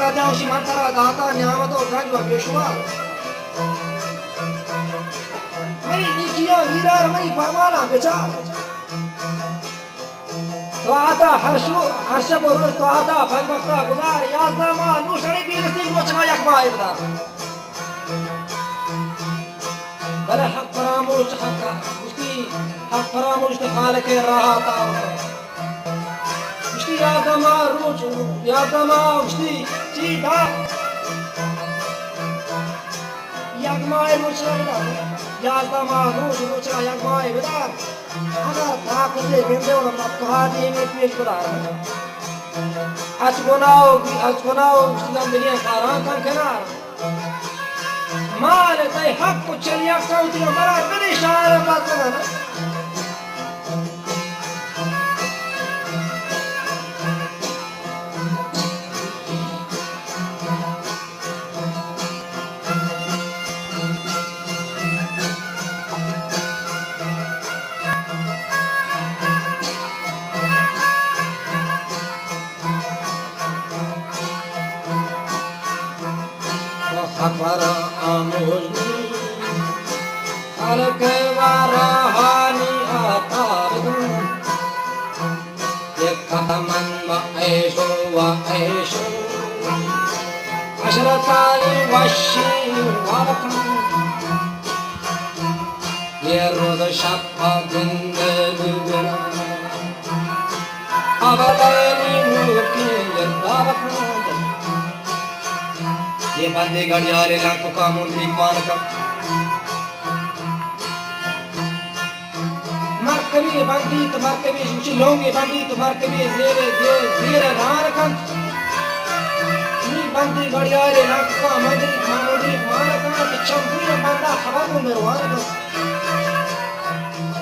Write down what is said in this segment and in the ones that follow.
का जाऊशी मंत्रा दाता न्यामतो गंज व पेशवा मेरी नीकियों हीरार मेरी फरमाना बेचार तो आता हर्ष बोल तो आता भगवता गुजार याज़मा नूशनी भी नसीब मोचना यकमा इबदा बले हक फरामोश हक उसकी हक फरामोश तो खाल के रहा था उसकी याज़मा रोज याज़मा उसकी चीज़ा यकमा मोचना याज़मा रोज मोचना यकमा इबदा अगर ताक से बिंदे और कहानी में पेश करा आज बनाओ उसका मिलियन कारां कर केनार माल ते हक को चलिया कौती मरा कदे शायर बात ना अखबार आमोज़नी अलग वाराहानी आतारदू ये कहमन व ऐशो अशरताई वशी वारकम ये रोज़ शब्द जिंदगी अवलेनी मुल्की यदारकम ये बंदे गड़ियारे लाखों का मुंडी मान का मरकबी बंदी तो मरकबी सुची लोंगे बंदी तो मरकबी ज़ेरे रार का ये बंदे गड़ियारे लाखों का मुंडी मान का चंपुरी बंदा खबर को मेरे वार का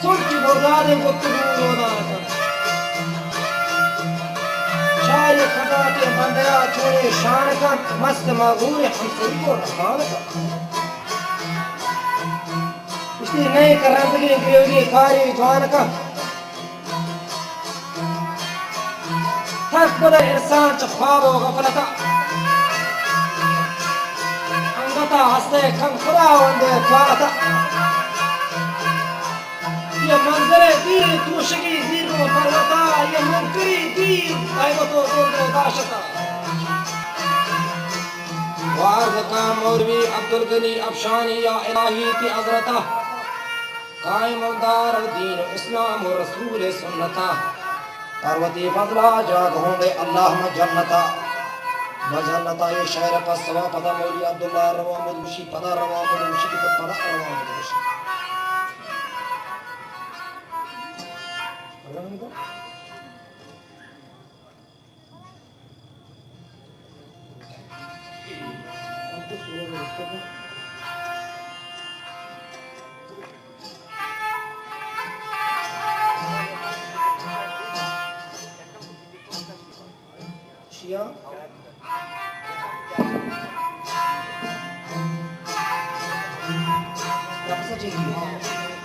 सुची बोलारे को तुम लोना का शायद खड़ा के बंदया छोड़े शान का मस्त मगूर हम सभी को रखाल का इसलिए नए करंदगी ग्रेवी कारी जवान का थक बदर इंसान चफावो गफलता अंगता हंसते खम खुदा वंदे ख्वाता ये मंजरे दीर तूशगी जीरो पर्वता ये मुनकरी दीर आयवतो दोदो दाशता वार्द का मौलवी अब्दुल गनी अफशानी या इलाही की हज़रता कायम दार दीन इस्लाम और रसूल सुन्नता पार्वती बदला जाग होंगे अल्लाह में जन्नता वजन्नता ये शायर पर सवा पदा मौली अब्दुल्लाह रवा मुदमुशी पदा रवा मुदमुशी की पदा रवा मुदमुशी शिया कब से चाहिए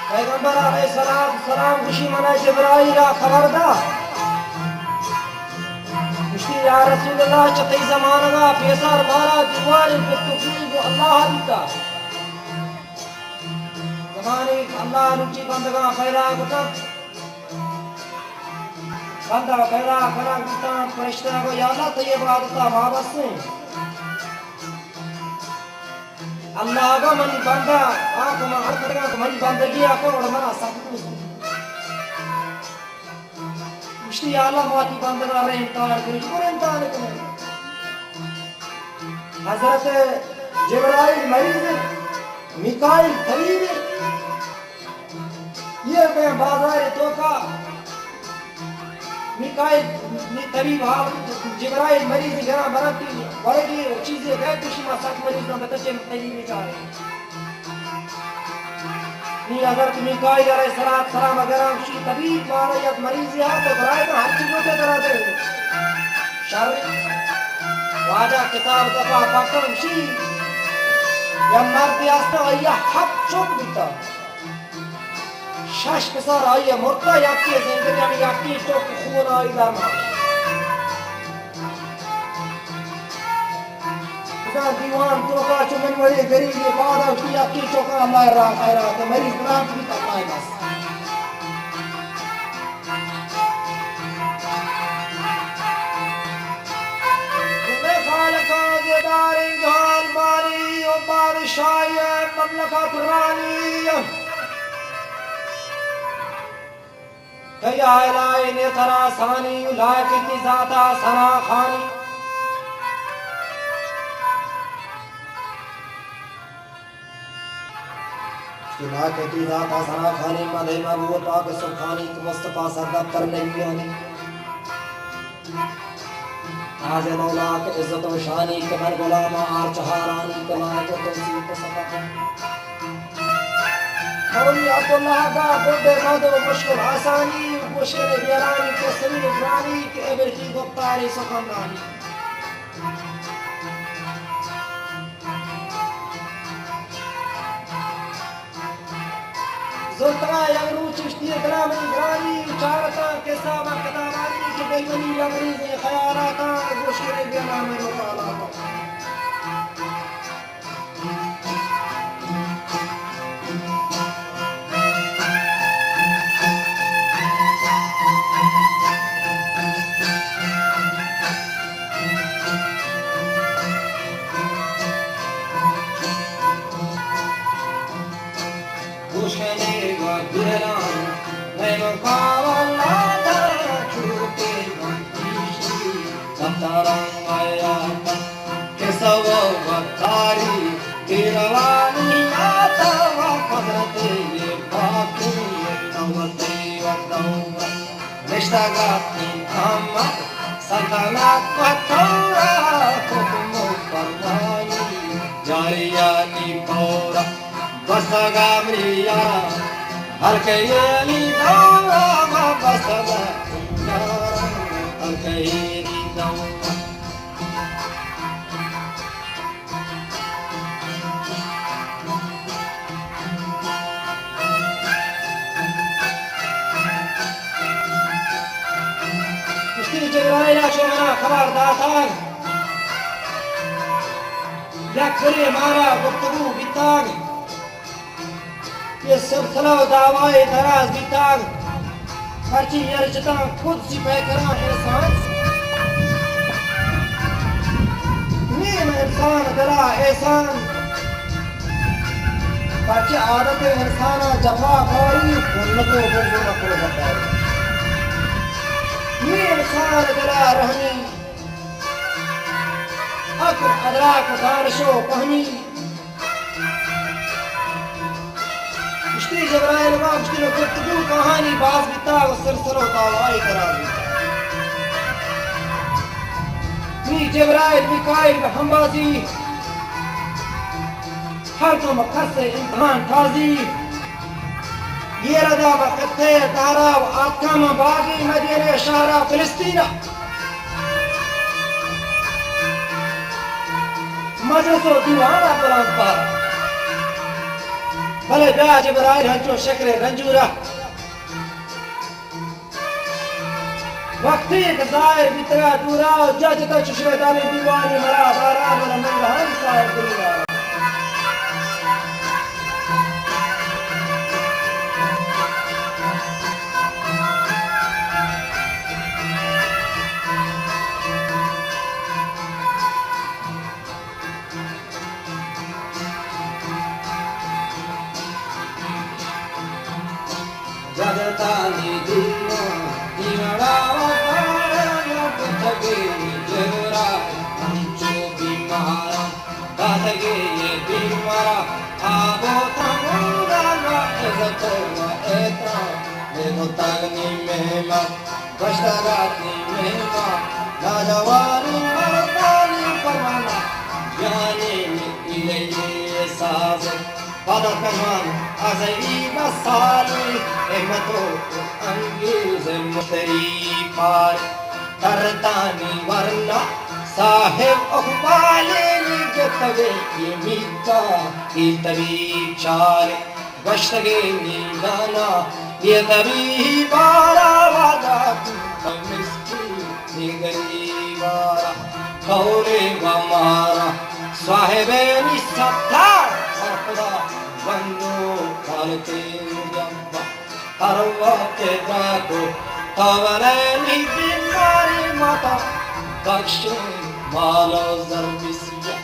पैगंबर अलैहिस्सलाम खुशी मनाए जिब्राइल खबरदा खुशी या रसूलुल्लाह चतई जमाना पेसर मारा दीवार कुतुब अल्लाह दीता जमाने अल्लाह रुचि बंदगा पैदा होता बंदा पैदा करा करता फरिश्ता को या अल्लाह तो ये बात का वापस से अल्लाह का मन बंदा आप हर तरह का मन बंदगी आपको और मना सकते मुश्किल आला माती बंदगा रहे इंतजार करें पूरे इंतजार करें हज़रत जिब्राइल मरीज़ मिकाइल तबीब ये पे बाजार तो का मिकाइल तबीब जिब्राइल मरीज़ जरा बरती बड़ी चीजें गए कुछ मसाक मरीज़ ना बता चल तबीब चाहे नहीं अगर मिकाइल अलैहिस्सलाम अगर उसी तबीब मारा या मरीज़ है तो बराए तो हर चीजों के करा दे शर वाजा किताब दफा पकड़ उसी या मर्द आस्ता या हक चुप बीता शश के साथ आई है मुर्ता या की जिंदगी यानी या की चुप खून आई दामा इधर दीवान तो का चुमन वाले गरीब ये बादल की या की चुप का मार रहा तो मेरी गुलाम भी तक आए बस ममलकत रानी कया इलाही ने तरा सानी लायक की ज़ाता सना खानी लायक की ज़ाता सना खानी मदे महबूब पाक सुभानी मुस्तफा सरदार करने यानी आज मौला के इज्जत व शानी कमर गुलाम आर चहारानी कलायत तौसीफ सफा मौली अब्दुल्लाह का बुड्ढे मदो मुश्किल आसानी मुश्किल बिरानी के सभी रानी के एबरती गुप्तारी सुखमरानी जुल्ता यगरू चिश्ती ग्रामी ग्रानी चारता के सामा कदावानी के बेलवनी यगरी खयालाता मुश्किल बिरानी मुतालाता खबरदार या करे मारा गुफ्तगू बिताग ये सिलसिला दावाए दराज बिताग हरची यरजता खुद सिपह करा एहसान नीम इंसान दरा एहसान हरची आदत इंसाना जफा खाई उन्नको बुजुर्ग को बताओ नीम इंसान दरा रहनी अक्र अदराक दानशो पहनी मुश्किल जबराइल मा मुश्किल गुफ्तगू कहानी बाज बिता व सिलसिला दावाई करार मी जबराइल मिकाइल व हमबाजी हर तो मकसे इम्तिहान ताजी ये रदा व कत्ते तारा व आत्मा बागी मदीने शहरा फिलिस्तीना मजलिसो दीवाना कुरान पाक भले ब्या जबराइल हजो शक्र रंजूरा वक्ती ज़ाहिर बितरा दूरा जज का चुशवेदानी दीवानी मरा बारान व मंगहान साहिब दुनिया जगतानी दीना दीवाना वाला पुतगे जगरा अंचो बीमारा दादगे ये बीमारा आबो तमुंगा ना इज़्ज़तो व एहतराम मेनो तगनी मेहमा बशराती मेहमा लाजवानी मर्दानी परवाना यानी इलेये साज़ Pada kaman azai masali ehmato angiz mustari par tartani warna sahib uqbali के तगे ये मीता ये तभी चार बशगे नीदाना ये तभी बारा वादा मिस्की गरीबारा कौरे वमारा साहिबे निस्सत्ता खुदा बंदो कालते जब्बा अरवाते बाको तवले नी बीमारी माता बख्शे मालो ज़र्बिसिया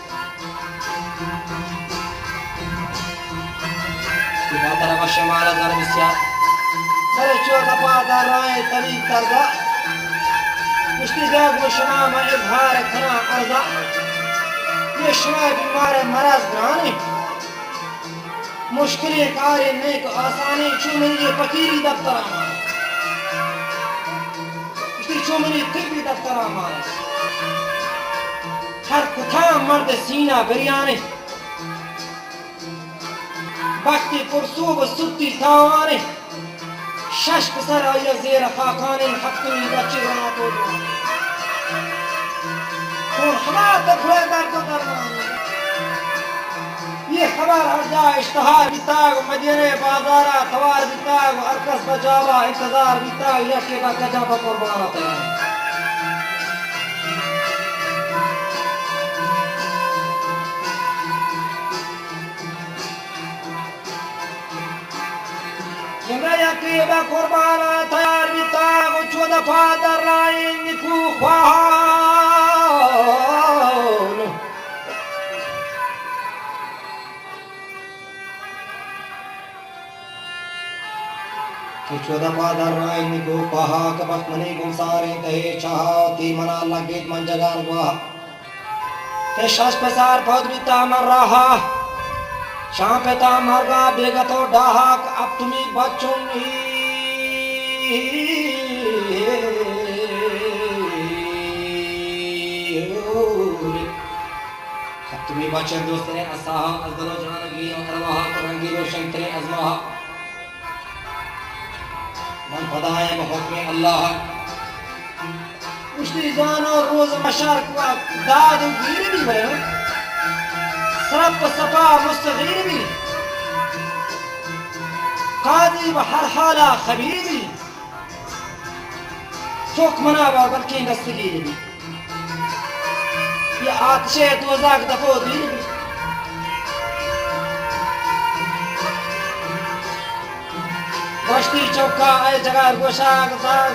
माता बख्शे मालो ज़र्बिसिया सरे चोदा पादा राय तभी तरदा मुश्किल जाग मुशना में इज़हार खना अर्जा ये शमाय बीमार मराज ग्रानी मुश्किलें कार्य नेक आसानी चुमनी फकीरी दफ्तर हमारे इसकी चुमनी तिब्बी दफ्तर हमारे हर कुथा मर्द सीना बिरयानी बाकी पुरसूब सुत्ती थावाने शश पसर आया ज़ेर खाकाने हफ्तुनी बच्चे बना तो और हमारा तक दर्द दरमानी ये खबर अर्जा इश्तहार बिताग मदीने बाजारा तवार बिताग अरकस बजावा इंतजार बिताग यके का कजा पर कुर्बान तैयार किमरा यके का कुर्बान तैयार बिताग चोदा फादर लाइन निकू ख्वाहान चोदा पादर राय निको पहा कबक मनी गुमसारे तहे चाहती मना लगे मन जगार गुआ ते शश पसार बहुत बीता मर रहा शाम पेता मरगा बेगा तो डाहक अब तुम्ही बचूंगी अब तुम्ही बचे दोस्त ने असाहा अज़लो जानगी अरवाहा करंगी रोशन तेरे अज़माहा मन खुदाए बहुक्म अल्लाह उश्ती जान और रोज मशार का दाद गिर भी बने सरप सफा मुस्तगीर भी कादी व हर हाला खबीर भी चौक मनावा बल्कि दस्तगीर भी ये आतिशे दोज़ख दफो दीर भी बस्ती चौका ऐ जगह गोशाग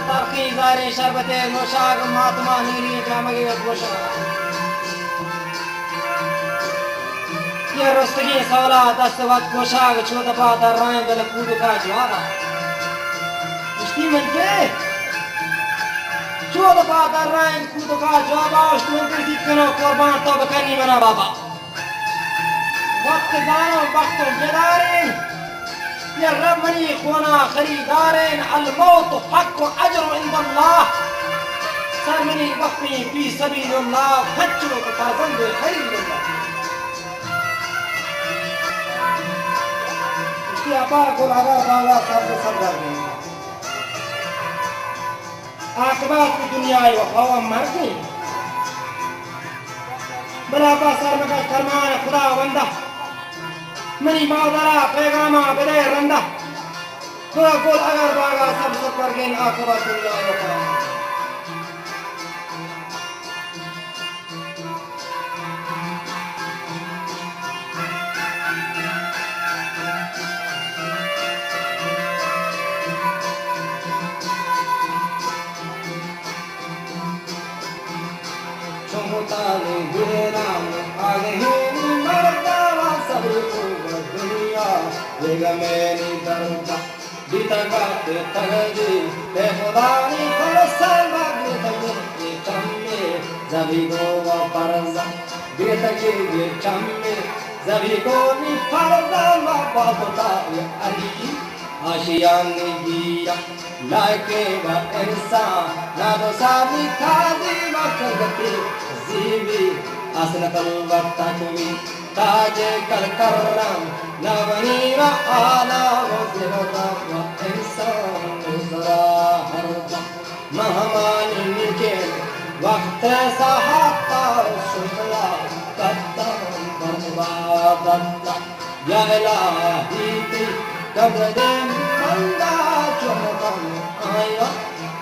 तरकी जारे शरबते नौशाग मातमा नीली जामगे गोशाग ये रस्तगी सवाला दस्त वक्त गोशाग छोटा पाता राय दल कूद का जवाबा उसकी मन पे छोटा पाता राय कूद का जवाबा उसको किसी कनो कुर्बान तो बकनी बना बाबा वक्त जानो वक्त जदारे يا ربني خونا خريدارين الموت حق أجر عند الله سامني بخمي في سبيل الله فجروا بفازن بخير الله इसकी आपा को लगा बाला सब सरदार में आकबात की दुनिया है वो हवा मर गई बड़ा बासर में का फरमान खुदा बंदा मनी मावदरा पैगामा बदे रंदा खुदा गोल अगर बागा सब पर गेन आखिरत दुनिया और कलाम चुमुता ने गिरा आगे ही मरता सब Vega meni darda, dita gatte tagadi, te hodani farasanga, dita gite chamme, zabigo wa parza, dita gite chamme, zabigo ni parza wa babota ya ali, ashiyani gira, laike wa ensa, nado sami kazi wa kagati, zibi, asnakal wa takumi, taje kal karram. نبني على وزرة وإنسان زراهر مهما نمكن وقت ساحة الشغلة बंदा या इलाही ती कब्र बंदा चुमकम आया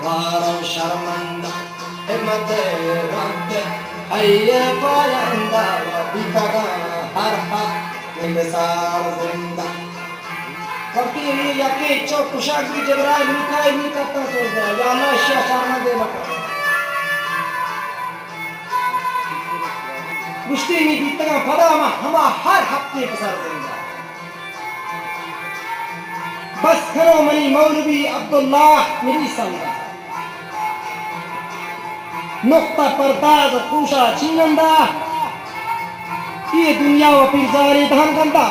वारो शर्मंदा हिम्मत रब अये पायंदा बिकगा हर हक मिसाल जिंदा करती हुई यकी चौक कुशाक की जबराइल मिकाइल नहीं करता सोच रहा है या अल्लाह शफाना दे लगा गुश्ती में बीतगा फदा में हम हर हफ्ते पसर देंगे बस करो मनी मौलवी अब्दुल्लाह मेरी संगा नुक्ता परदाज पूशा छिनंदा ये दुनिया व पिरजारी धन गंदा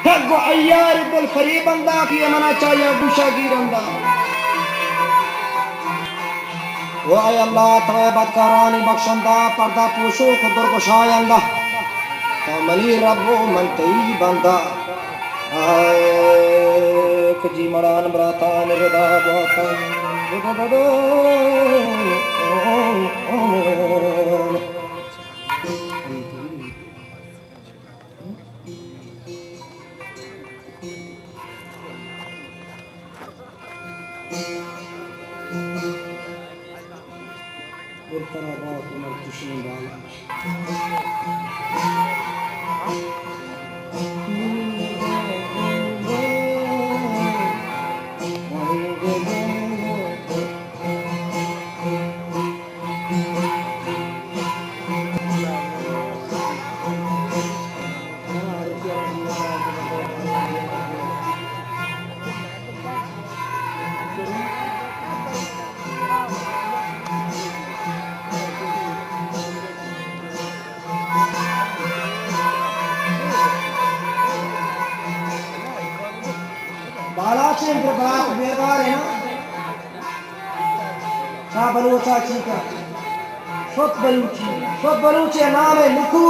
ठग अय्यार बुल फरीबंदा की मना चाहिए गुशा गिरंदा वो आय अल्लाह तौबत करानी बख्शंदा पर्दा पोशो खुदर कुशायंदा तो मली रब्बो मन तई बंदा जी मरान बराता निरदा बहुत बालाचे बात बेकार है ना बलूचा चीका शोत बलूचे नाम है लिखू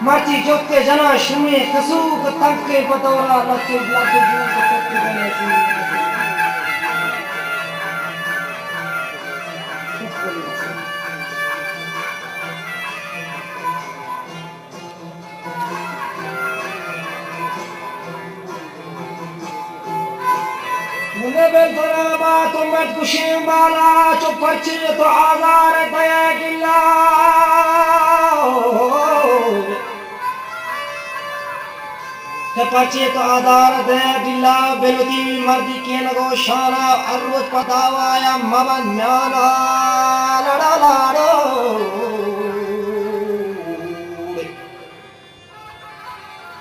माटी जोके जना शुमे कसू के तंग के पतोरा लक्के ब्लाके जो के बने सी मुझे बेलतरा बात मत कुशीम बाला चुप पर्ची तो आज़ार दया गिल्ला ते पर्ची तो आज़ार दया गिल्ला बेलुदी मर्दी के लगो शाना अर्वत पतावाया मवन म्याना लड़ा लाड़ो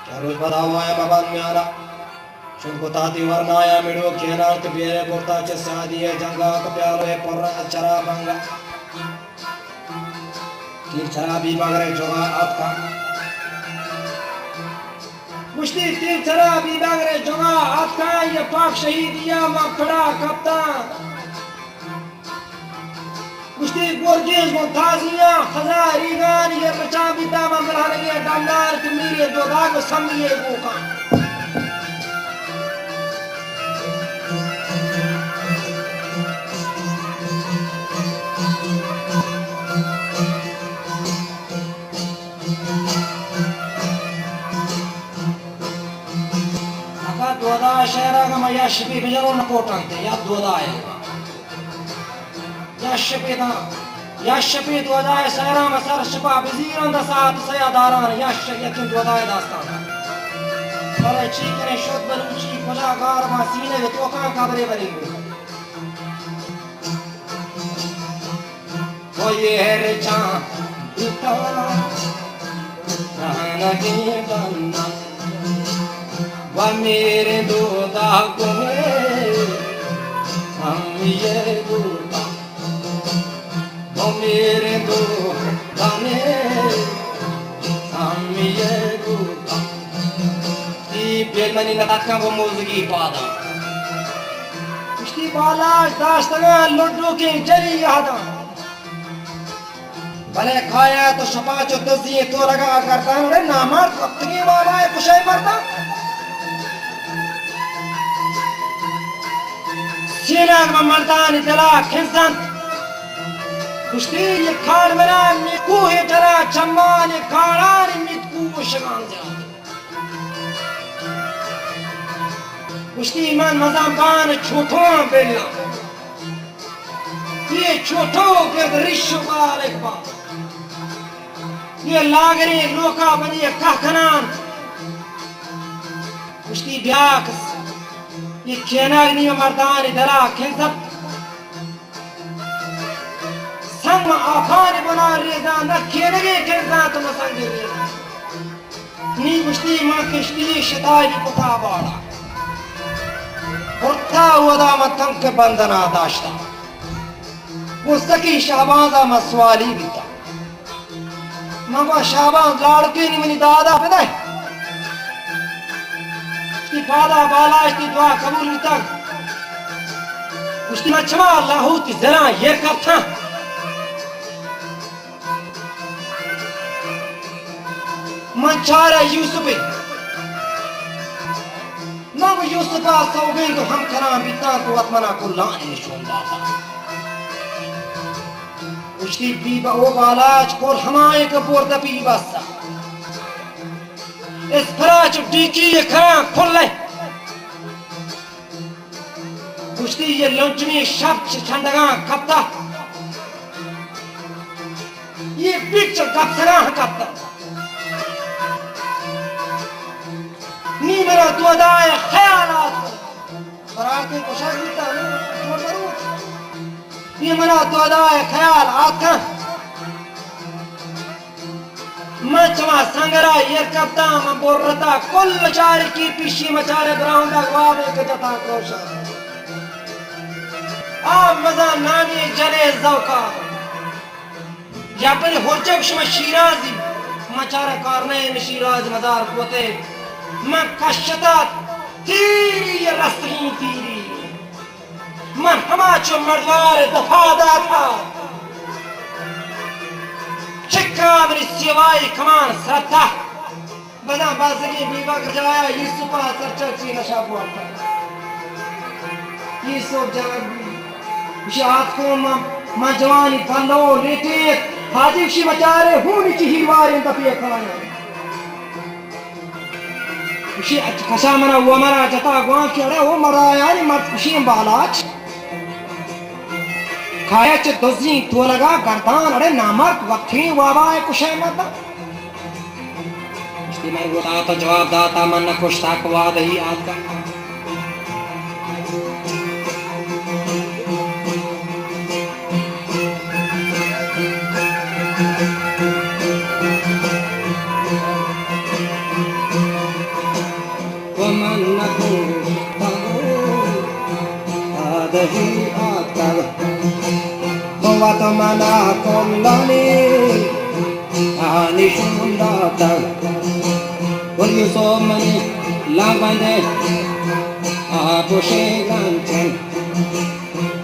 क्या रोज पतावाया मवन म्याना शुंकुताती वर्णाया मिडो केनार्थ बेरे कोर्ता च सादिये जंगा कप्यालो है पर्रा चरा बंगा तीर शराबी बगरे जोगा आपका मुश्ती तीर शराबी बगरे जोगा आपका ये पाक शहीदिया मखड़ा कप्तान मुश्ती गोरजेज मुंताजिया खजारी गान ये बचा बिता मंगल हलगे डांडार तुमीरे दो दाग समझिए बोका दोदा शहरा का मैं यशपी बिजरो न कोटंते या दोदा है यशपी दोदा शहरा में सर शपा बिजीरन द साथ सयादारान यश यकिन दोदा दास्तान भले चीकरे शोध बलूची खुदागार मा सीने में तोका कबरे बरेंगे वो ये है चांद इतना रहना की बन्ना वा मेरे दो दाग हम ये दूता वो मेरे दो गाने हम ये दूता ये बेलमनी नतात का वो मौजूदी पादा उसकी बाला दास्तगा लड्डू के जली यादा भले खाया तो शपा चो दस्ती तो लगा करता है ना मर वक्त की बाबा है कुछ ही मरता सीना में मर्दान इतला खिंसन कुश्ती ये खाड़ बना मिकू है चला चम्मान ये खाड़ान मिकू शगान जा कुश्ती मन मजाम कान छोटों बेला ये छोटों के दृश्य वाले बात ये लागरे लोका बनिए कहखनान कुश्ती ब्याक ये खेनाग्नि मर्दान दरा खिलसत संग आखान बना रेजा न खेनगे खिलसा तुम संग रेजा नी कुश्ती मां किश्ती शताई पुता बाड़ा उठा वदा मतम के बंधना दाश्ता वो सकी शाबाजा मसवाली बीता मगवा शाबाज लाड़के नी मनी दादा पता है की फादा बालाश की दुआ कबूल बीता उसकी मच्छमा अल्लाह की जरा ये कब था मंचारा यूसुफ ना वो यूसुफ आसा हो गई तो हम करा बीता तो आत्मना को लाने निशों दाता उसकी बीबा वो बालाज कोर हमारे कपूर दबी बसा इस फराच डीकी ये खरा खुल ले उसकी ये लंचनी शब्द छंडगा कप्ता ये पिक्चर कप्सरा कप्ता नी मेरा दुआदाए ख्यालात बराके कोशिश करता हूँ छोड़ करूँ ये मेरा दुआदाए ख्याल आता मैं चमा संगरा ये कप्ता मैं बोल रहा कुल चार की पीछे मचारे ब्राउंडा गवावे के जता कोशा आ मजा नानी जले ज़ौका या पर होचक शमा शिराजी मचारे कारने शिराज मदार पोते मैं कश्यता तीरी ये रस्ती तीरी मैं हमाचो मर्दार दफादा था चिक्का मेरी सिवाई कमान श्रद्धा बना बाज़गी बीवा कर जाया यूसुफा सरचर्ची नशा बोलता यूसुफ जब शाद को मां जवानी फंदो लेटे हाजिशी मचारे हूनी ची हिवारी तपिए खाया उसी कसा मना वो मरा जता गुआ के अरे वो मरा यार मत उसी बालाच खाया च दोजी तो लगा गर्दान अरे नामर्द वक्ती वावा है कुछ है मत इसलिए मैं बोला तो जवाब दाता मन न कुछ ताक वाद ही आपका वमन न कुछ आदही आता तो मना कोंडाने आनी शुंडाता और ये सो मनी लाबने आपुशे गांचन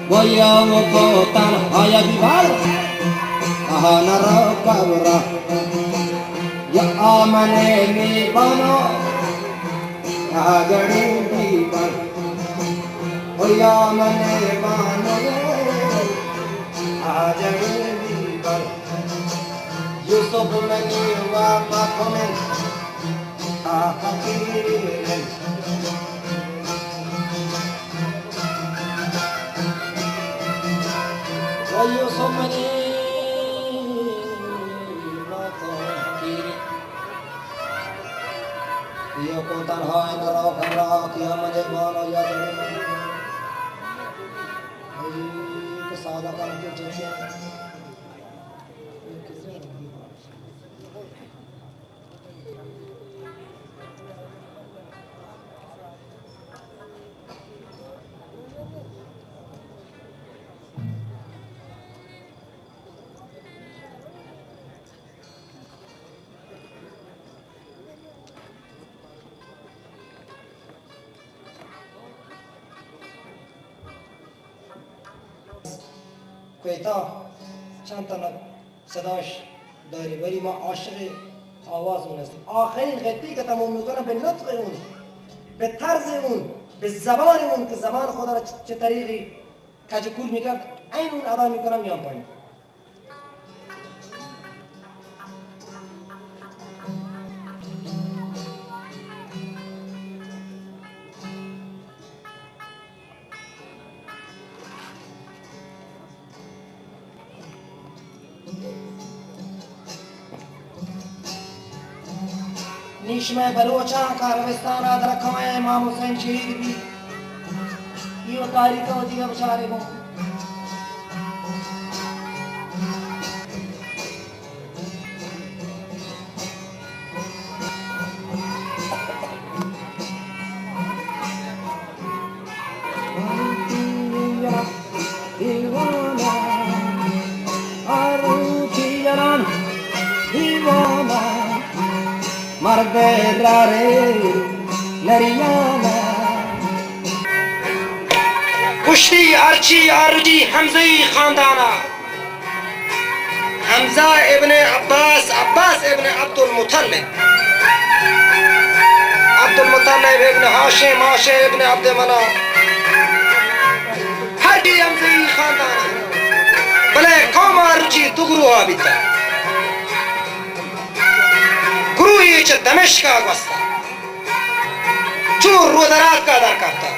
वो या वो कोतान आया बिवाल आनरा कावरा या आमने में बनो आगड़े दीवार वो या मने बनो Yusuf meni wa makomen ahakiren wa Yusuf meni wa ahakiren Iyo ko tarhay nara khamra kiya mane mano yadre ke saada karke cheche कहता चंतना सदाश दारी बरी माँ आशरे आवाज़ उन्हें आखिरी गति का तमाम मुकरम बिन्नत उन बितर्ज़ उन बिज़बान उन के ज़बान खुदा चतरीरी काजकुल मिकर ऐन उन आदा मिकरम यहाँ पानी नीश में बलोचा का रविस्तान रखा है इमाम हुसैन शहीद भी ये तारीख होती है बेचारे को कुश्ती अर्ची आरुजी हमज़ई खानदाना हमजा इब्न अब्बास अब्बास इब्न अब्दुल मुत्तलिब इब्न हाशिम हाशिम इब्न अब्द मनाफ हडी हमज़ई खानदाना भले कौम आरुजी दुगरू आबिता गुरु ये दमिश्क का वस्ता चूर रोदरात का दर करता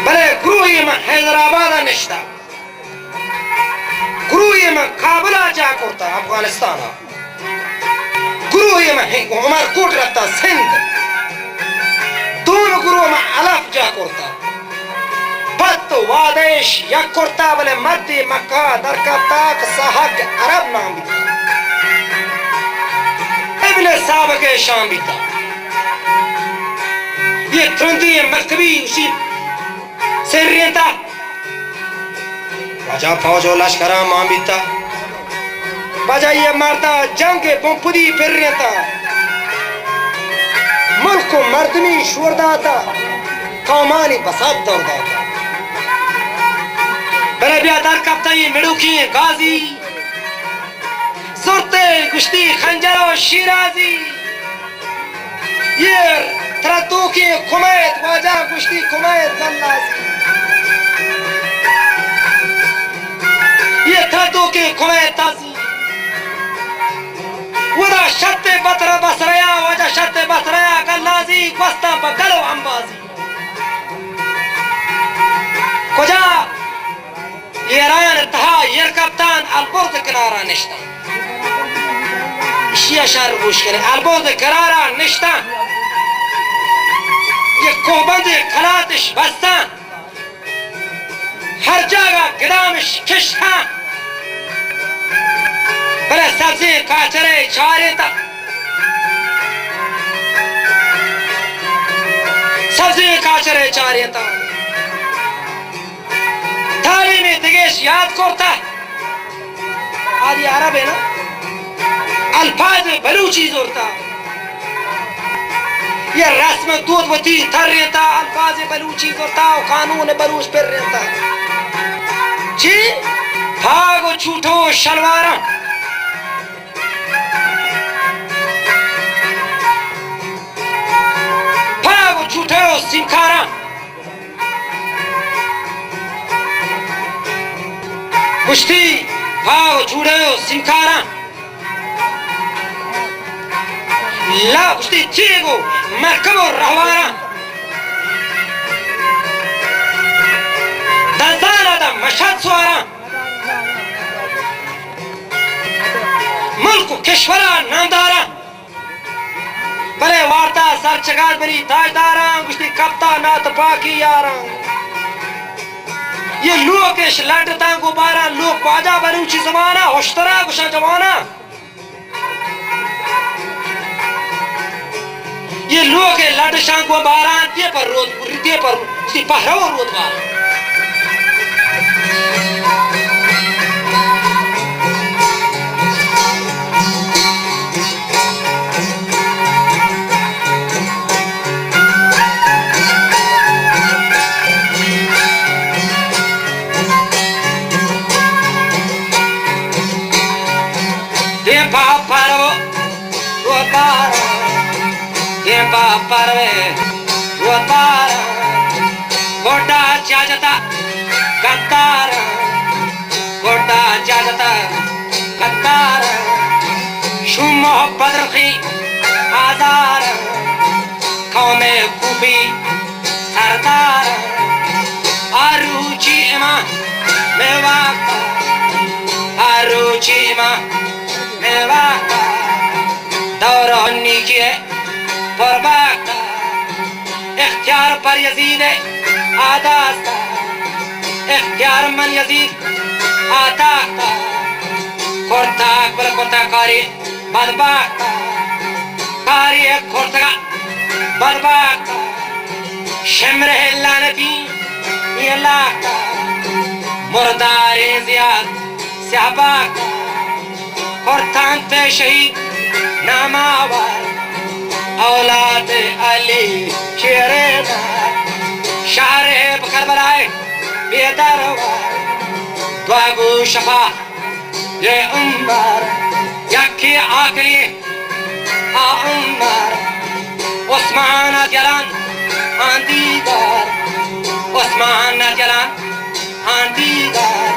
भले गुरु ये में हैदराबाद निश्ता गुरु ये में काबुला जा करता अफगानिस्तान गुरु ये में उमर कोट रखता सिंध दोनों गुरु में अलफ जा करता पत वादेश या करता भले मध्य मक्का दर करता सहाक अरब नाम भी साहब के शाम बीता ये त्रंदी मकबी उसी से रहता बाजा फौजो लश्करा मां बीता बाजा ये मारता जंग के बंपुदी फिर रहता मुल्क को मर्दनी शोरदाता कौमानी बसात दौड़दाता बड़े ब्यादार कप्ता ये मिडुकी गाजी सुरते कुश्ती खंजर और शिराजी ये तरतू की कुमैत वाजा कुश्ती कुमैत गन्नाजी ये तरतू की कुमैत ताजी वदा शत्ते बतरा बसरया वाजा शत्ते बसरया गन्नाजी वस्ता बगलो अंबाजी कुजा ईरान तहा ये कप्तान अलबुर्द किनारा निश्ता शिया शहर गोश करे अलबोद करारा निश्ता ये कोबंद खलातिश बस्ता हर जगह गिदामिश खिशा बड़े सब्जी काचरे चारेता सब्जी काचरे चारेता थाली में दिगेश याद करता आदि अरब है ना अल्फाज बलूची जोड़ता ये रस्म दूधवती थर रहता अल्फाज बलूची जोड़ता और कानून बलूच पर रहता जी भागो छूटो शलवारा भागो छूटो सिंखारा कुश्ती भागो छूटो सिंखारा ला कुश्ती चीगो मरकबो रहवारा दजारा दा मशहद स्वारा मुल्क केशवरा नामदारा भले वार्ता सर चगात बरी ताजदारा कुश्ती कप्ता नात पाकी यारा ये लोकेश लड़ता गुबारा लोक बाजा बलूची जमाना होशतरा गुशा जमाना ये लोग लाडशां को बारान ते पर रोज ते पर सिपाही और रोज बार दे पापरो रो पारा Tempa parve, ruotara, goda jajata, katara, goda jajata, katara, shumo padrki, azara, kaume kubi, sardara, aruchi ema, mewaka, aruchi ema, mewaka. Munni की है परबाक इख्तियार पर यजीद आदा इख्तियार मन यजीद आता कोर्ता बल कोर्ता कारी बदबाक कारी कोर्ता बदबाक शमर लानती ये लाका मुर्दारे ज़ियाद स्याबाक कोर्तान पे शहीद नामावर औलाद अली शेरे शारे बकरबलाए बेदरवार द्वागु शफा ये उम्र यकी आखिरी आ उम्र उस्मान जलान आंदीदार उस्मान जलान आंदीदार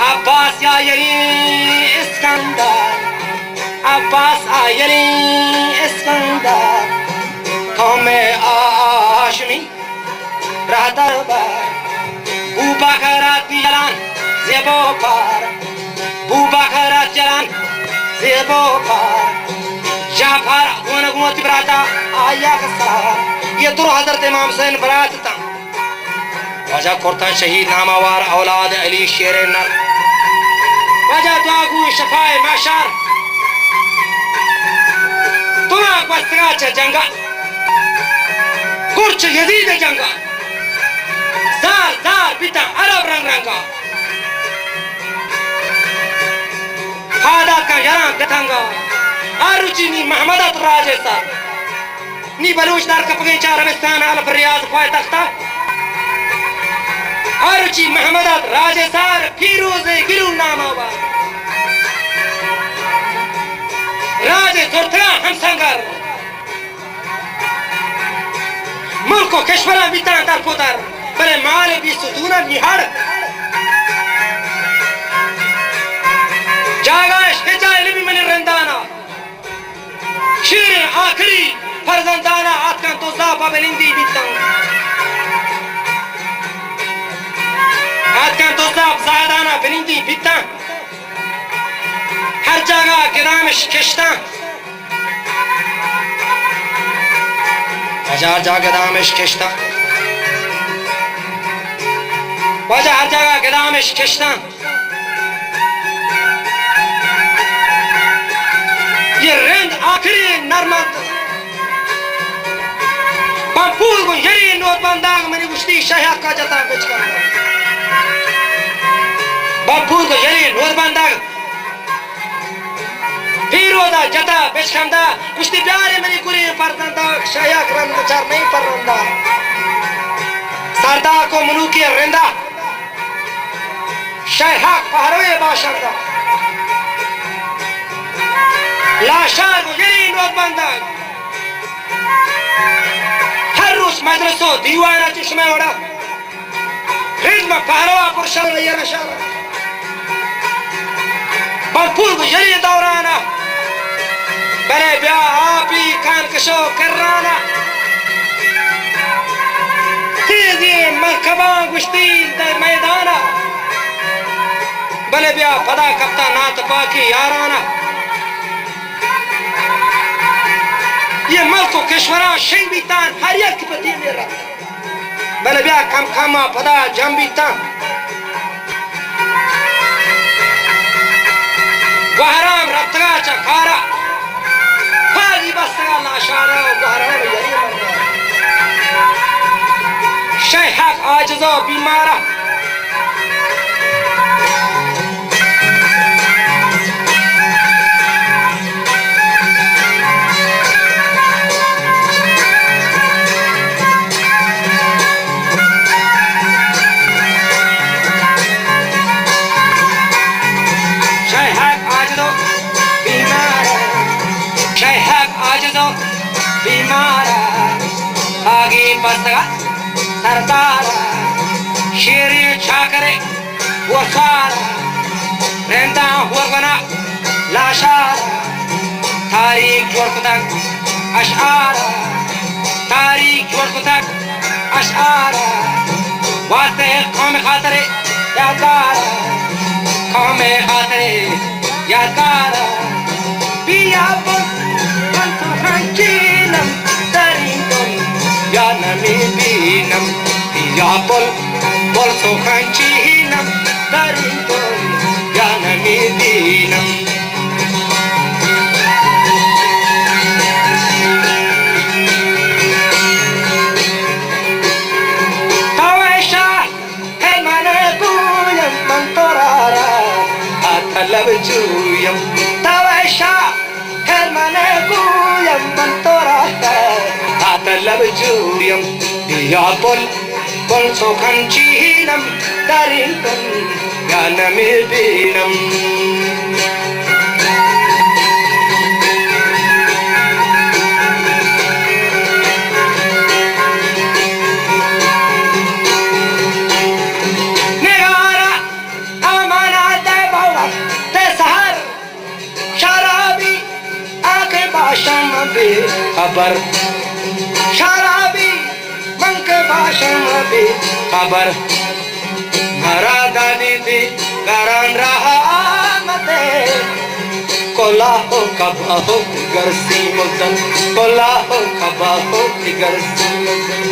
अब्बास आयरी इस्कंदर अब्बास आयरी इस्कंदर कौमे आशमी रादरबार बूबकर जलान ज़ेबो पार बूबकर जलान ज़ेबो पार जाफर गुनगुत बराता आया कसार ये दुर हज़रत इमाम हुसैन बरात था वजह कोर्ता शहीद नामावार औलाद अली शेर नर वजह द्वागु शफाए माशार तुमा बस्तगा च जंगा कुर्च यजीद जंगा जार जार बिता अरब रंग रंगा फादा का यरां गथंगा आरुचि नी मोहम्मद राजेसा नी बलूचदार कपगे चारमिस्तान आल रियाज फाय तख्ता आरुचि मोहम्मद राजेसार फिरोजे गिरू नामावा राजे जोरथरा हमसंगर मुल्को कश्मरा बिता दर पुतर बरे माले भी सुदूना निहाड़ जागाश हिजाइल भी मने रंदाना शेर आखिरी फरजंदाना आत्का तो ज़ाबा बलिंदी बितंग आत्का तो ज़ाब ज़ादाना बलिंदी बितंग हर जगह गिरामिश किश्ता हजार जगह गिरामिश किश्ता वजह हर जगह गिरामिश किश्ता ये रेंद आखिरी नरमत पंपूर को यरी नोट बंदाग मेरी गुश्ती शहया का जता बिचका पंपूर को यरी नोट बंदाग फिरोदा जता बिचकंदा गुश्ती प्यारे मेरी कुरी परदंदा शहया करम चार नहीं परंदा सरदा को मनुकी रेंदा शहया पहरोए बाशंदा लाशार को यही नोट बंदा हर रोज मदरसो दीवाना चश्मे ओड़ा हिजमा पहरवा पुरुषान ये नशारा बंपुर को यही दौराना बरे ब्या आपी कान कशो कराना तेजी मरकबा गुश्ती दर मैदाना बले ब्या पदा कप्ता नात पाकी याराना ये मल्को कश्मरा शंबितान हर एक पति मेरा बले ब्या कम कमा पदा जंबितान वहराम रत्तगा चखारा फागी बस्तगा लाशारा वहराम यरी मंदा शहक आजज़ो बीमारा बीमारा आगे बसगा सरदारा शेर छाकरे वो सारा रहता हुआ बना लाशारा तारीख जोड़ को तक अशारा तारीख जोड़ को तक अशारा वास्ते कौम खातरे यादगारा कौम खातरे यादगारा पिया juriyam ya bol bol sokan chinam darintam ya namir binam negara amana de bawa te sahar sharabi aake basham be khabar sharabi manke basham be khabar mara dani de karan raha mate kola ho kaba ho garsi mudan kola ho kaba ho garsi mudan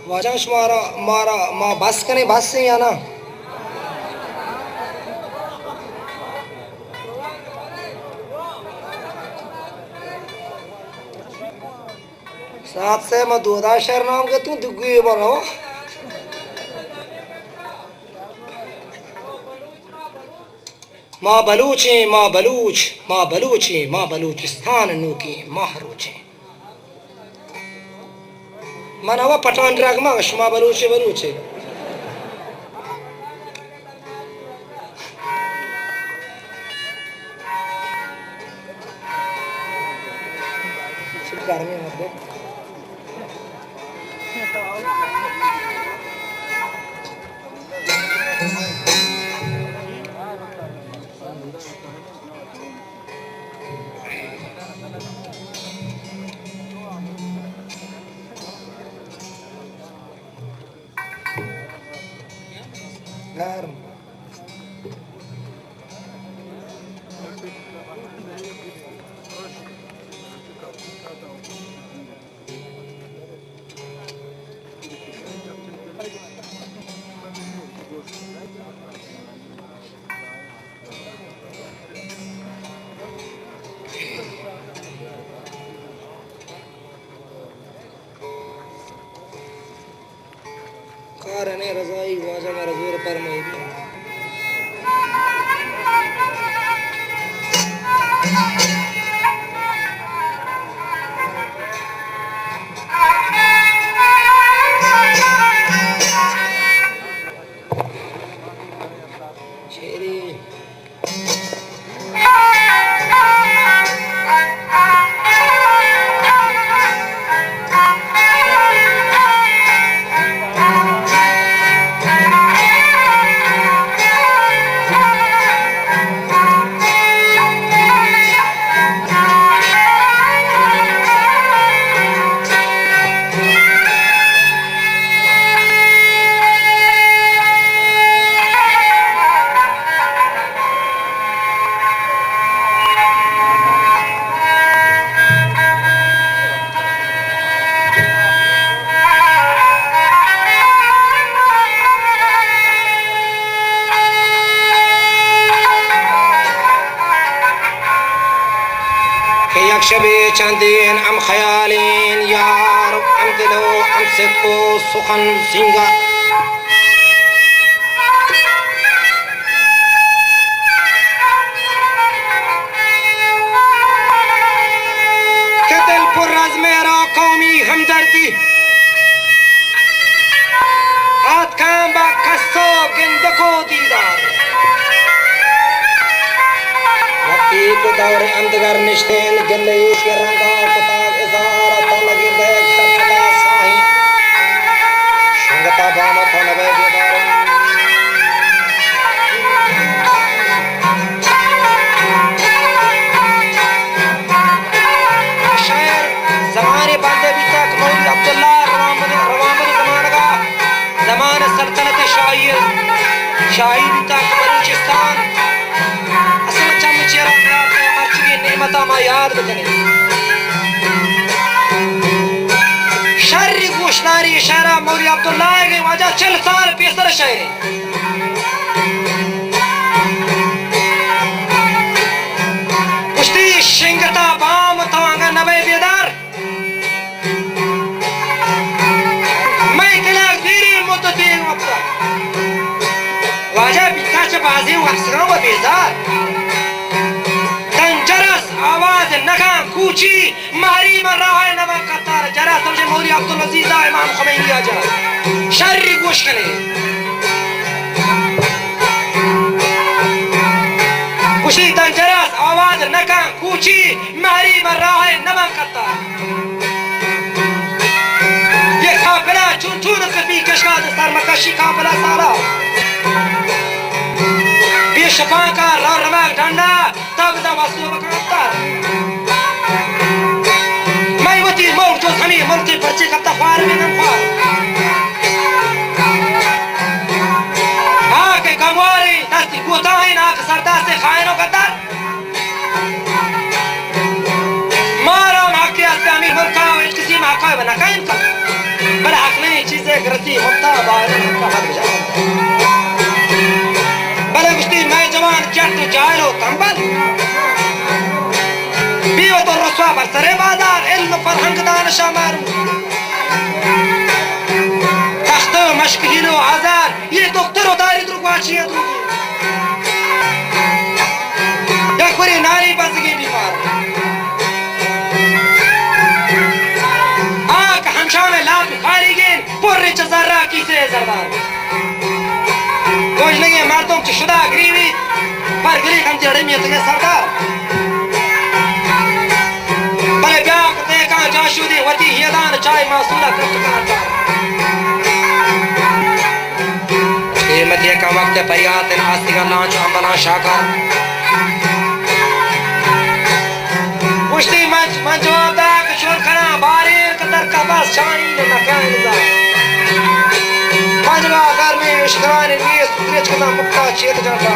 वाजंश मारा मारा माँ बस कने बस से आना साथ से मैं दूधा शहर नाम के तू दुग्गी बनो माँ बलूची माँ बलूच माँ बलूची माँ बलूचिस्तान नूकी महरूची मनावा पठान ड्रग माश माँ बलूची बलूची गर्मी मत दे गर्म कारण रजाई वाजा मेरा जोर पर मैं شبي چندين ام خيالين يار ام دلو ام صدقو سخن سنگا کہ دل پر از میرا قومی ہمدردی آت کام با کسو گندکو دیدار तौर अंदगर निश्तेन गिल्लेश के रंगा कुताब इज़ारा तलगी देख शर्फदा साही शंगता बामा तो नबे बेदार शायर ज़माने बंदे भी तक मौलवी अब्दुल्ला रवामनी ज़माने का ज़माने सल्तनत शाही भी तक बलूचिस्तान असल चमचेरा मर्ची नेमता मा याद बकने शर्री गोशनारी इशारा मौलवी अब्दुल्ला के वजह 40 साल पेसर शायरी कुश्ती शिंगता बाम तवांगा नबे बेदार मैं कला गिरी मुद्दती वक्ता वाजा बिकाच बाजी वक्सरा व बेजार तंजरस आवाज नकाम कूची मारी मन रहा है नवा कतार जरा समझे मौलवी अब्दुल अजीज इमाम खुमैनी आजा शर्री गोश कने कुशी तंजरस आवाज नकाम कूची मारी मन रहा है नवा कतार ये काफिला चुन चुन कभी कशकाद सरमकशी काफिला सारा बेशफा का रमक डंडा तब वस्तु बकरता मैं वती मौत जो हमी मुल्क बच्चे का तफार में नफार आके गमवारी दस्ती गोता है ना सरदार से खायरों का दर मारा माके आते अमीर मुल्क का किसी माका बना का इनका बड़ा हक नहीं चीजें करती ममता बाहर का हक बजा बले कुश्ती मैं जवान जट जायरो तंबल बीवत और रसवा बसरे बाजार इल्म फरहंग दानशा मारू तख्त मश्क हिलो आजार ये डॉक्टर उतारी दुर्गवाचिया एक बड़ी नारी बसगी बीमार आक हमशा में लाभ खारी गेन पुर्री चजर्रा की से जरदार कोई नहीं है मर्दों की शुदा गरीबी पर गरीब हम जड़े में तंगे सरदार भले ब्याह देखा जाशुदी वती हियदान चाय मासूला कष्ट करता ये मध्य का वक्त परियात इन आस्ती का लांच अंबला शाकर कुश्ती मंच वादा कशोर खना बारे कदर का बस शानी ने नकान दा पंजवा घर में इश्कान ये सुरेश का मुक्ता चेत जाता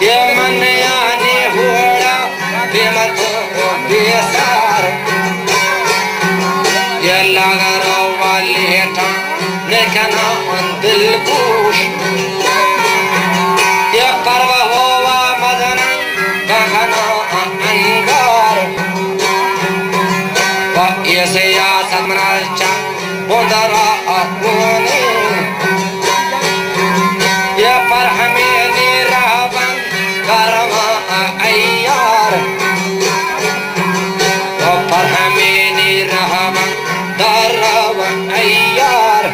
ये मन गोश ये पर्व होवा मदन गगना अंगार व ऐसे या समराचा बुंदरा अगुने ये पर हमें निरावन करवा अय्यार वो पर हमें निरावन करवा अय्यार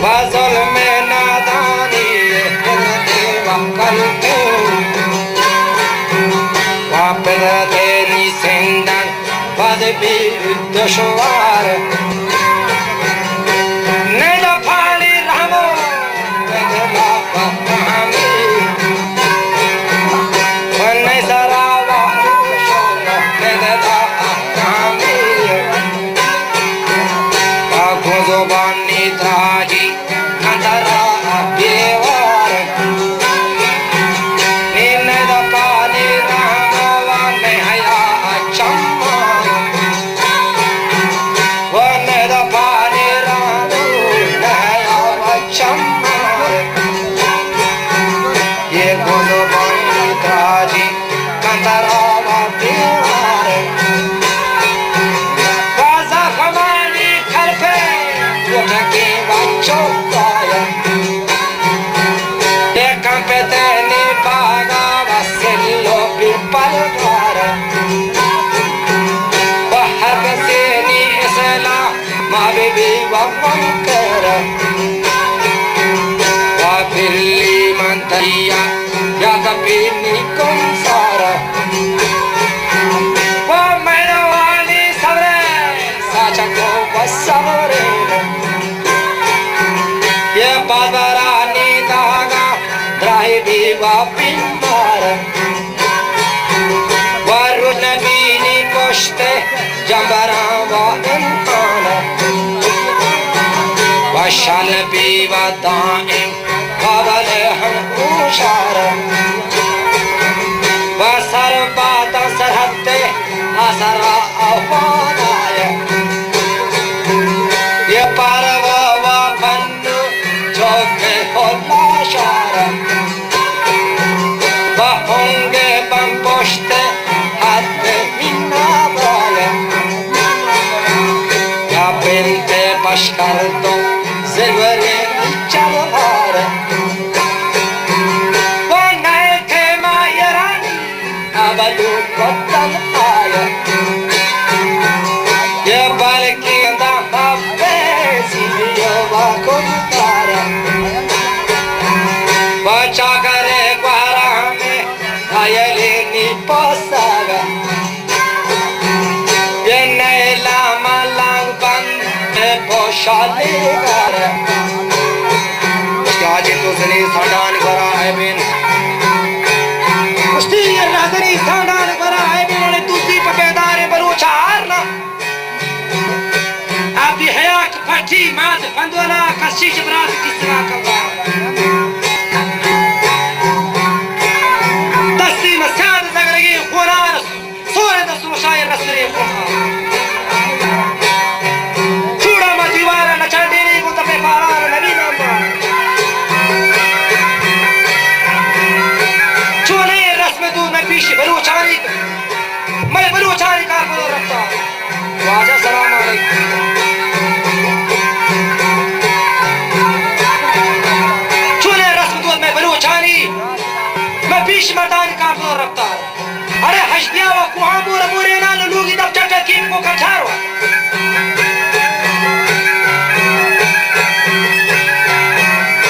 वज़ुल में नादानी हिरदे वक़ल्बे वापिर तेरी सिंदन वज़ भी दुश्वार नेदा फाली रहमो वेदला वक़ामी वन्ने सरावा वेदला अक़ामी आँखों ज़ुबानी त्राजी अंदरा बेवार नेदा फाली रहमो वन्ने हया चम्मार वन्ने फाली रहमो नया चम्मार ये ज़ुबानी त्राजी अंदरा बेवार बाज़ा खमानी खलफे उठके बच्चों पाया देखा पे तेने बागा वसिलो बिपलवार बाहर कसेनी इसला माबी वमकर वाफिली मंतरिया या कपीनी कुंसारा वो मैनवाली सवरे साचा को बसवरे ये बाबरानी दागा द्राही भी वापिमार वरुण बीनी कोश्ते जंबरा वा इंसान वशाल भी वादाएं काबले हम उशार वसर बाता सरहते असरा अवानाय ये पारवा वा बन्नु जोके होला शार वहोंगे बम पोश्ते हाथ मिन्ना बाले या बिनते पश्कर दो ज़िवरे चलवार वो नए थे मायरानी अवलू कोतल आया ये बल्कि दाहबे सीधियों वाकुतारा बचा करे ग्वारा में आयले नी पोसागा ये नए लामा लांग बंद पोशाले कर आज तो सनी साडान करा है बिन मुश्ती ये राजनी साडान करा है बिन उन्हें दूसरी पपेदारे बरूचार ना आप भी हया फटी मात बंदोला कशिश बरात किसरा करवा दस्ती मस्याद जगरगी खुरार सोरे दस्तु शायर रसरे खुरार चूड़ा मजीवारा नचा देने को तपे पारार नबी नाम पर चूने रस्म दूर में पीछे बलूचानी मैं बलूचानी का बोल रखता वाजा सलाम अलैकुम चूने रस्म दूर में बलूचानी मैं पीछे मर्दानी का बोल रखता अरे हश्तिया व कुहां पूरा पूरे ना लोगी तब चटा की को कठारवा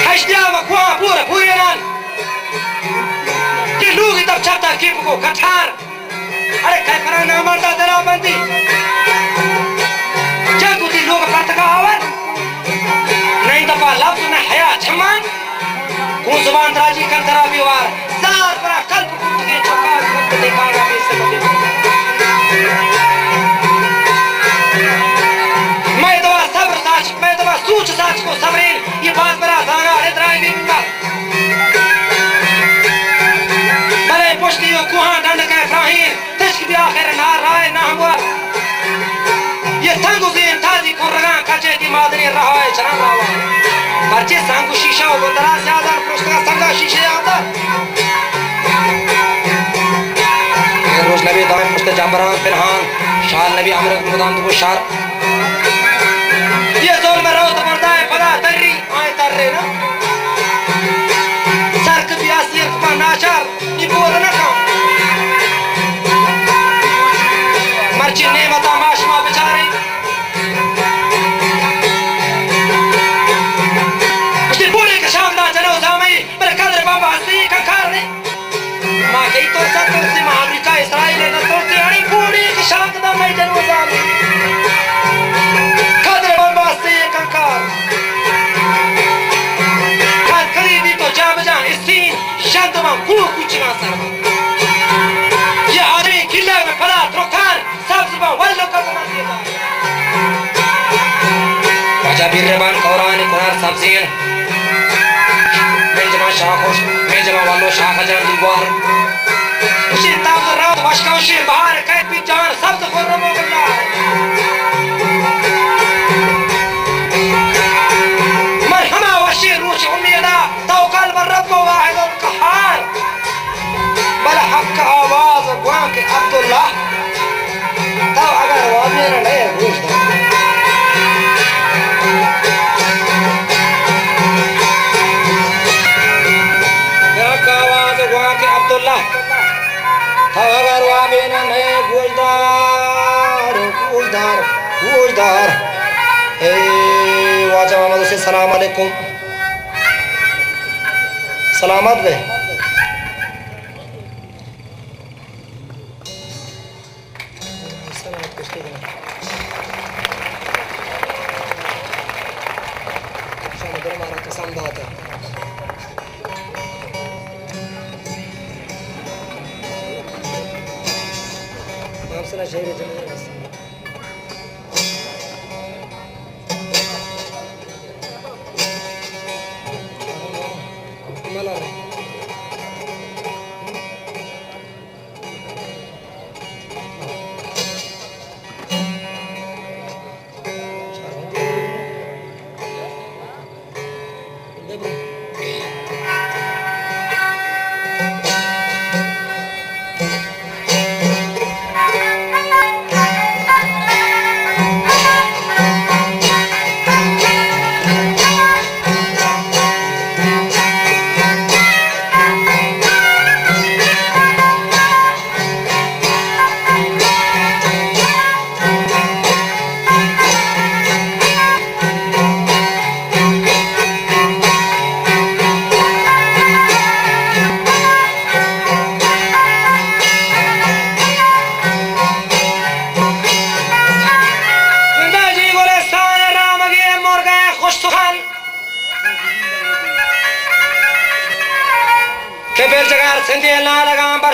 हश्तिया व कुहां पूरा पूरे ना कि लोगी तब चटा की को कठार अरे क्या करा ना मरता तेरा बंदी जब तू दी लोग परतका आवर नहीं दफा लफ्ज़ में हया छमान को ज़ुबान राजी कर तरा बीवार ज़ार पर कल्प कुट के चौकार कुट दिखागा बेसबब मैं दवा सब्र साच मैं दवा सूच साच को सबरेन ये बात बरा दाना इधराई बिंदा बड़े पुष्टि हो कुहां डंड के इब्राहिम तिश्क भी आखिर ना राय ना हुआ ये तंगुज़ीन ताजी को रगा कचे की मादनी रहा है चना रहा पर्चे सांगू शीशा हो बंदरा से आदर पुस्तक संगा शीशे आदर रोज नबी दाम पुस्तक जंबरान फिरहान शाल नबी अमृत मुदाम तो शार ये जोल में रोत मरदा है पदा तर्री आए तर्रे ना सरक बियासी अखबा नाचार ये बोल ना काम मर्ची नेमता माशमा बेचारे उसने पूरे का शानदार जनौजा में मेरे कदर बाबा हस्ती का कारने माँ कई तो सब तुमसे माँ अमेरिका इसराइल ने तोड़ते आने पूरे का शानदार में जनौजा में कदर बाबा हस्ती का कार कार करीबी तो जा बजा इस सीन शांतमा कुछ ना सर ये आदमी किला में पड़ा त्रोखान सबसे वल्लो का बना दिया राजा बीर रहमान कौरानी कुरान सबसेन मेजमा शाखोश मेजमा वालो शाख जान दीवार उसी ताब रात वाशकाशी बाहर कैद भी जान सबसे खुर्रम हो गया मरहमा वशी रूश उम्मीदा तौकल बर्रब को वाहिद और कहार बल हक का आवाज गुआं के अब्दुल्लाह तब अगर वो मेरा नहीं रूश अब्दुल्ला अगर वाबिन में गुजदार गुजदार गुजदार ए वाजा मोहम्मद से सलाम अलैकुम सलामत बे शहर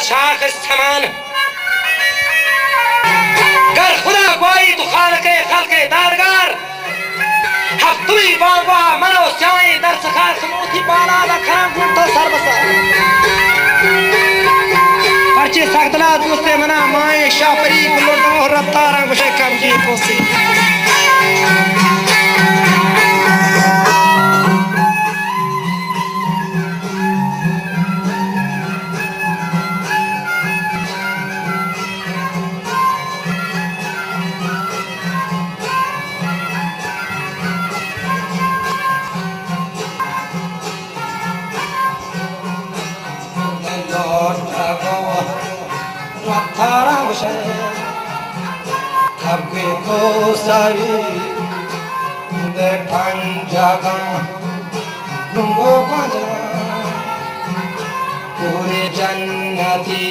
शाख समान गर खुदा कोई तो खाल के दारगार हब तुई बाबा मनो चाई दर्श खाल समूथी बाला दा खराम गुंतो सरबसा पर्चे सकदला दोस्ते मना माए शापरी कुल्लर दो रफ्तारा गुशे कम जी पोसी Habke ko sari de panjaga lungo bajra pure jannati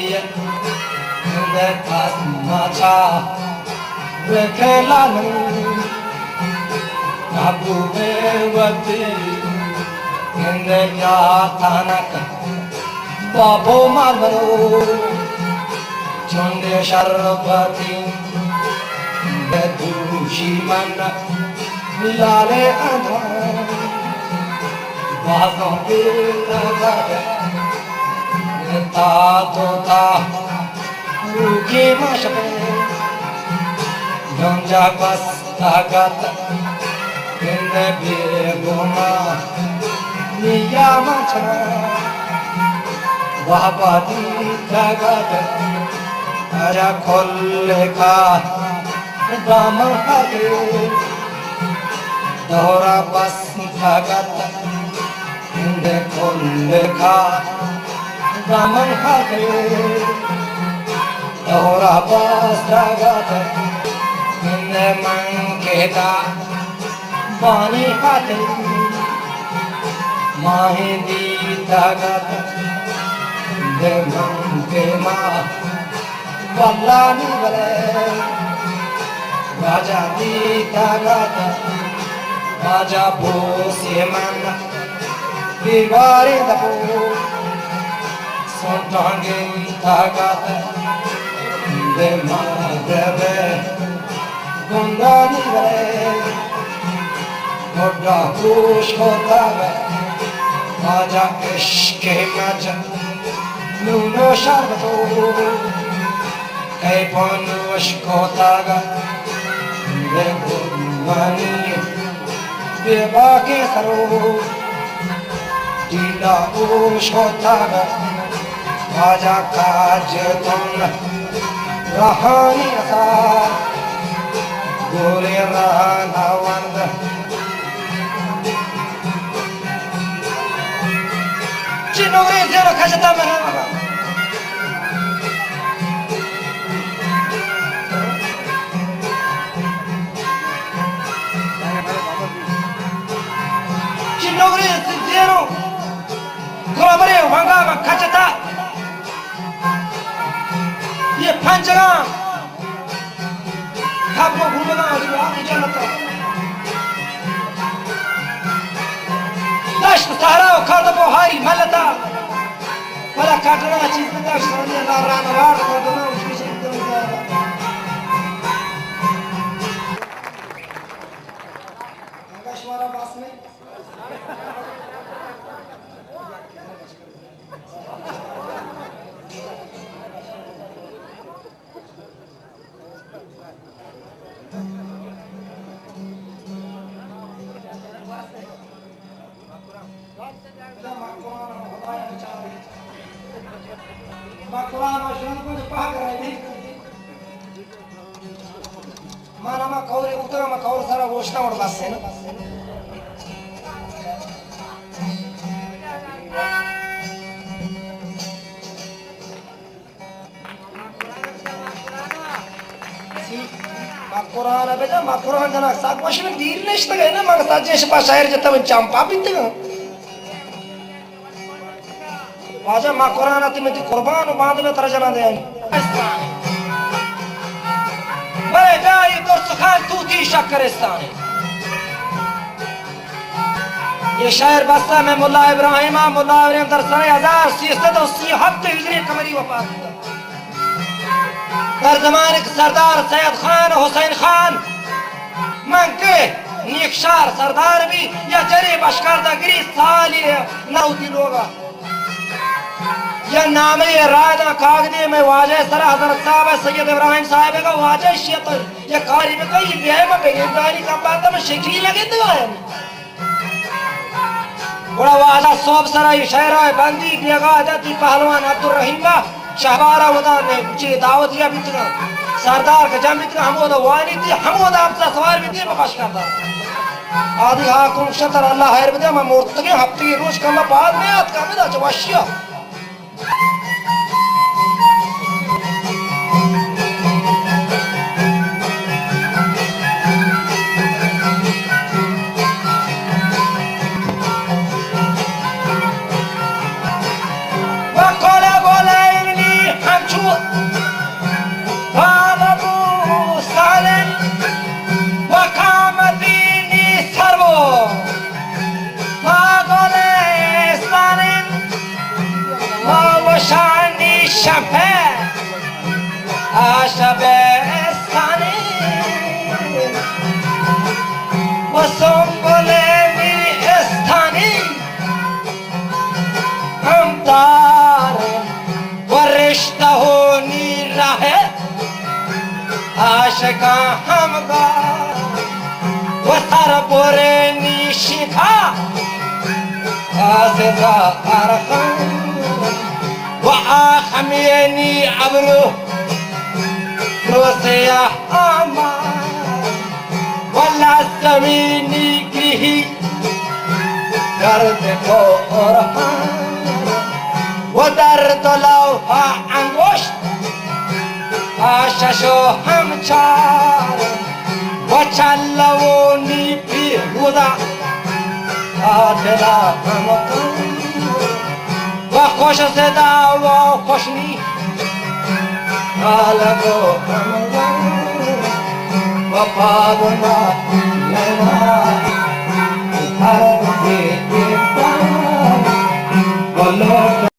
de tasmacha rekhalan abu bewati de jatanak babo marmaro chonde sharbati bedushi manna lale adha bazon ke lagare ta tota ruki mashbe donja pas tagat inde bir goma नियामचना वहपति जगत अजा खोलेखा दाम हगे दोहरा बस जगत इंदे खोलेखा दाम हगे दोहरा बस जगत इंदे मंकेता बानी हगे माहिंदी जगत इंदे मंकेमा वल्लानी बले राजा दी जगत राजा बोसे मन दीवारे दबो सोंटांगे जगत इंदे मंकेबे गुंगानी बले मोड़ा खुश होता है राजा इश्क़ मजा नूनो शर्बतो कई पनुष होता है बेगुमानी बेबाके सरो टीला खुश होता है राजा काज तुम रहानी सा गोरे रहा वंद चिनोरे जेरो खजता में चिनोरे जेरो गोबरे वंगा में खजता ये पंचगा आपको घूमना है जन्नत दश्त सहरा खर्द बोहारी मलता वाला काटना चीज में दश्त सामने नारायण वाड़ को दोनों उसकी शक्ति में जाएगा आकाशवारा बास में Quran aşan ko pak rahi mana ma kaure utara ma kaur sara woshna or basse na ma Quran abeda ma Quran jana sak washme dir neshta gay na ma sajje shpa shair jata ban champa bitte वाजा माँ कुरान आती में ती कुर्बान बांध में तरजना दे आई बड़े जाए तो सुखान तू थी शक्करिस्तान ये शायर बस्ता में मुल्ला इब्राहिम दर सने 1380 हिजरी कमरी वफात दर जमाने के सरदार सैयद खान हुसैन खान मंके निकशार सरदार भी या जरी बशकारदागिरी साली नौती लोगा या नाम ये राजा कागदी में वाजे सर हजरत साहब सैयद इब्राहिम साहब का वाजे शियत ये कारी में कई बिया में बेगदारी का बात में शक्ली लगे तो है बड़ा वाजा सोब सरा ये शहरा बंदी बेगा जाती पहलवान अब्दुल रहीम का शहबारा उदा ने जी दावत या बितना सरदार का जम बितना हमोद वानी थी हमोद आपसा सवार भी थी बकश करता आदि हाकुम शतर अल्लाह खैर बदे मैं मूर्त के हफ्ते रोज कम बाद में आत का में चवाशिया आशका हमगा वसर बोरे निशिखा آسفا أرخان وآخميني عبرو روسيا أمان ولا سميني كريه درد قرآن ودرد لوها انگشت آششو همچار وچلونی پیرودا آدلا همکن و خوش صدا و خوشنی حالگو همگن و پادنا لینا هر دیگه والله